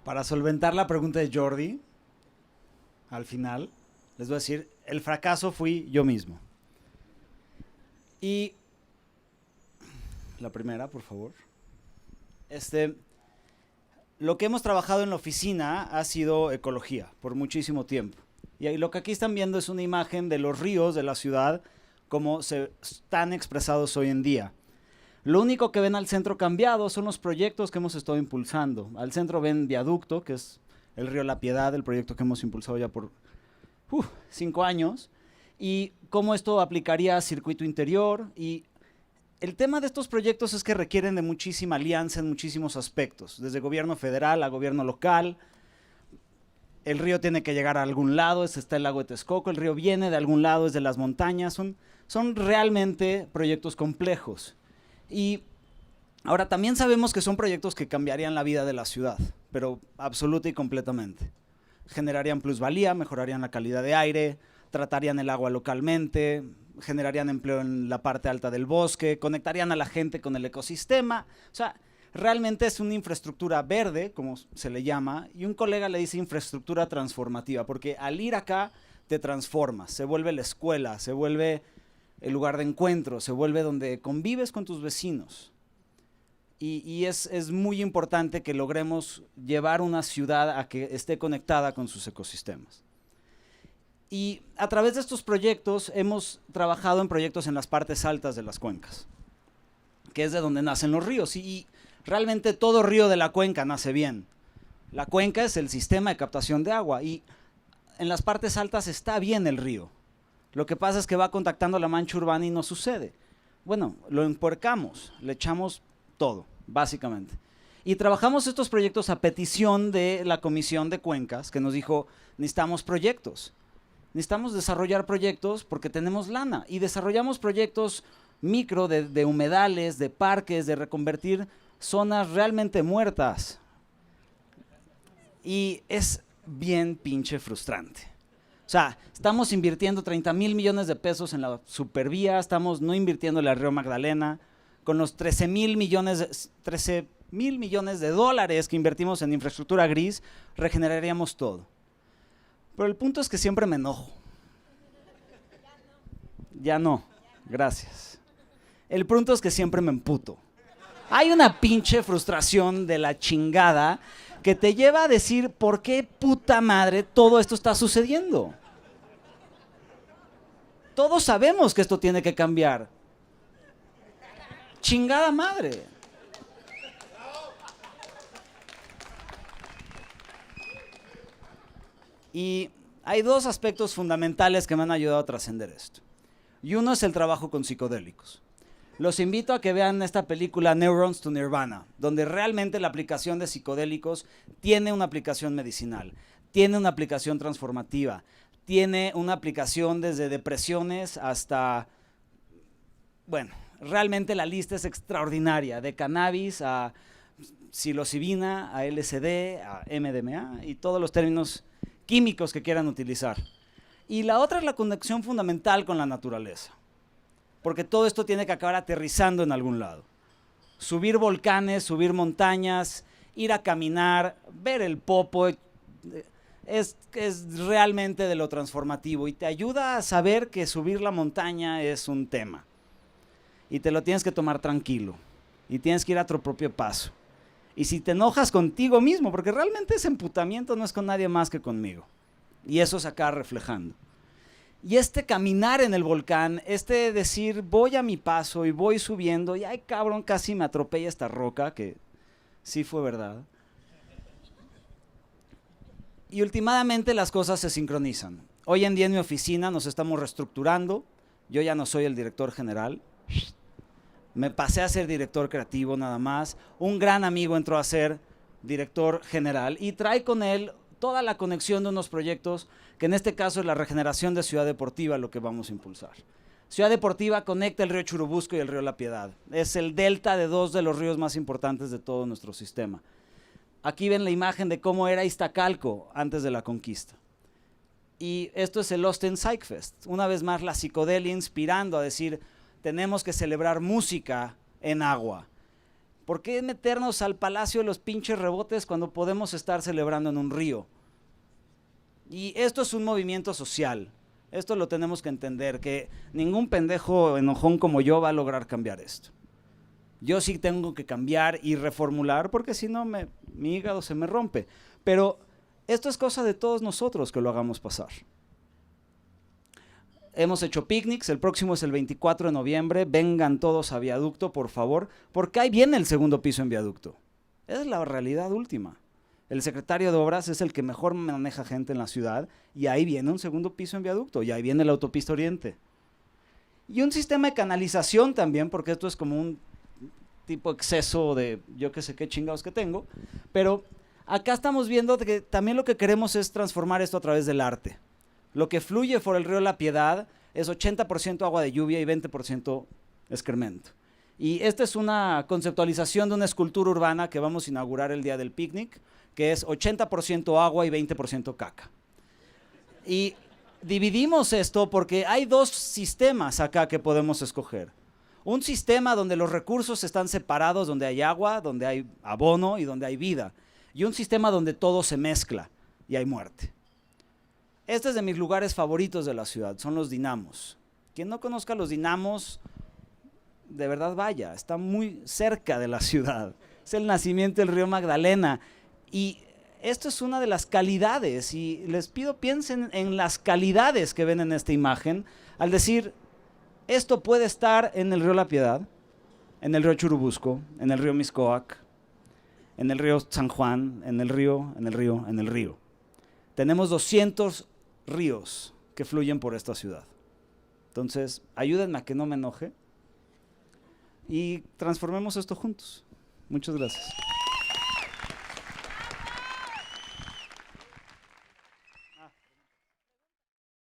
Para solventar la pregunta de Jordi, al final, les voy a decir, el fracaso fui yo mismo. Y la primera, por favor. Lo que hemos trabajado en la oficina ha sido ecología por muchísimo tiempo. Y ahí lo que aquí están viendo es una imagen de los ríos de la ciudad como se están expresados hoy en día. Lo único que ven al centro cambiado son los proyectos que hemos estado impulsando. Al centro ven Viaducto, que es el río La Piedad, el proyecto que hemos impulsado ya por 5 años, y cómo esto aplicaría a circuito interior. Y el tema de estos proyectos es que requieren de muchísima alianza en muchísimos aspectos, desde gobierno federal a gobierno local. El río tiene que llegar a algún lado, está el lago de Texcoco, el río viene de algún lado, es de las montañas, son realmente proyectos complejos. Y ahora también sabemos que son proyectos que cambiarían la vida de la ciudad, pero absoluta y completamente. Generarían plusvalía, mejorarían la calidad de aire, tratarían el agua localmente, generarían empleo en la parte alta del bosque, conectarían a la gente con el ecosistema. O sea, realmente es una infraestructura verde, como se le llama, y un colega le dice infraestructura transformativa, porque al ir acá te transformas, se vuelve la escuela, se vuelve el lugar de encuentro, se vuelve donde convives con tus vecinos. Y es muy importante que logremos llevar una ciudad a que esté conectada con sus ecosistemas. Y a través de estos proyectos hemos trabajado en proyectos en las partes altas de las cuencas, que es de donde nacen los ríos. Y realmente todo río de la cuenca nace bien. La cuenca es el sistema de captación de agua y en las partes altas está bien el río. Lo que pasa es que va contactando la mancha urbana y no sucede. Bueno, lo empuercamos, le echamos todo, básicamente. Y trabajamos estos proyectos a petición de la Comisión de Cuencas, que nos dijo, necesitamos proyectos. Necesitamos desarrollar proyectos porque tenemos lana. Y desarrollamos proyectos micro de humedales, de parques, de reconvertir zonas realmente muertas. Y es bien pinche frustrante. O sea, estamos invirtiendo 30,000 millones de pesos en la supervía, estamos no invirtiendo en el río Magdalena, con los 13,000 millones de dólares que invertimos en infraestructura gris, regeneraríamos todo. Pero el punto es que siempre me enojo. Ya no, gracias. El punto es que siempre me emputo. Hay una pinche frustración de la chingada que te lleva a decir, ¿por qué puta madre todo esto está sucediendo? Todos sabemos que esto tiene que cambiar. Chingada madre. Y hay dos aspectos fundamentales que me han ayudado a trascender esto. Y uno es el trabajo con psicodélicos. Los invito a que vean esta película Neurons to Nirvana, donde realmente la aplicación de psicodélicos tiene una aplicación medicinal, tiene una aplicación transformativa, tiene una aplicación desde depresiones hasta, bueno, realmente la lista es extraordinaria, de cannabis a psilocibina, a LSD, a MDMA y todos los términos químicos que quieran utilizar. Y la otra es la conexión fundamental con la naturaleza. Porque todo esto tiene que acabar aterrizando en algún lado. Subir volcanes, subir montañas, ir a caminar, ver el Popo, es realmente de lo transformativo y te ayuda a saber que subir la montaña es un tema. Y te lo tienes que tomar tranquilo y tienes que ir a tu propio paso. Y si te enojas contigo mismo, porque realmente ese emputamiento no es con nadie más que conmigo. Y eso se acaba reflejando. Y este caminar en el volcán, este decir voy a mi paso y voy subiendo y ay cabrón casi me atropella esta roca, que sí fue verdad. Y últimamente las cosas se sincronizan. Hoy en día en mi oficina nos estamos reestructurando, yo ya no soy el director general, me pasé a ser director creativo nada más, un gran amigo entró a ser director general y trae con él toda la conexión de unos proyectos que en este caso es la regeneración de Ciudad Deportiva lo que vamos a impulsar. Ciudad Deportiva conecta el río Churubusco y el río La Piedad. Es el delta de dos de los ríos más importantes de todo nuestro sistema. Aquí ven la imagen de cómo era Iztacalco antes de la conquista. Y esto es el Austin Psych Fest. Una vez más la psicodelia inspirando a decir, tenemos que celebrar música en agua. ¿Por qué meternos al palacio de los pinches rebotes cuando podemos estar celebrando en un río? Y esto es un movimiento social. Esto lo tenemos que entender, que ningún pendejo enojón como yo va a lograr cambiar esto. Yo sí tengo que cambiar y reformular, porque si no mi hígado se me rompe. Pero esto es cosa de todos nosotros que lo hagamos pasar. Hemos hecho picnics, el próximo es el 24 de noviembre, vengan todos a Viaducto, por favor, porque ahí viene el segundo piso en Viaducto. Esa es la realidad última. El secretario de Obras es el que mejor maneja gente en la ciudad y ahí viene un segundo piso en Viaducto y ahí viene la autopista Oriente. Y un sistema de canalización también, porque esto es como un tipo exceso de yo que sé qué chingados que tengo, pero acá estamos viendo que también lo que queremos es transformar esto a través del arte. Lo que fluye por el río La Piedad es 80% agua de lluvia y 20% excremento. Y esta es una conceptualización de una escultura urbana que vamos a inaugurar el día del picnic, que es 80% agua y 20% caca. Y dividimos esto porque hay dos sistemas acá que podemos escoger. Un sistema donde los recursos están separados, donde hay agua, donde hay abono y donde hay vida. Y un sistema donde todo se mezcla y hay muerte. Este es de mis lugares favoritos de la ciudad, son los dinamos. Quien no conozca los dinamos, de verdad vaya, está muy cerca de la ciudad. Es el nacimiento del río Magdalena. Y esto es una de las calidades, y les pido piensen en las calidades que ven en esta imagen, al decir, esto puede estar en el río La Piedad, en el río Churubusco, en el río Mixcoac, en el río San Juan, en el río. Tenemos 200 ríos que fluyen por esta ciudad. Entonces, ayúdenme a que no me enoje y transformemos esto juntos. Muchas gracias.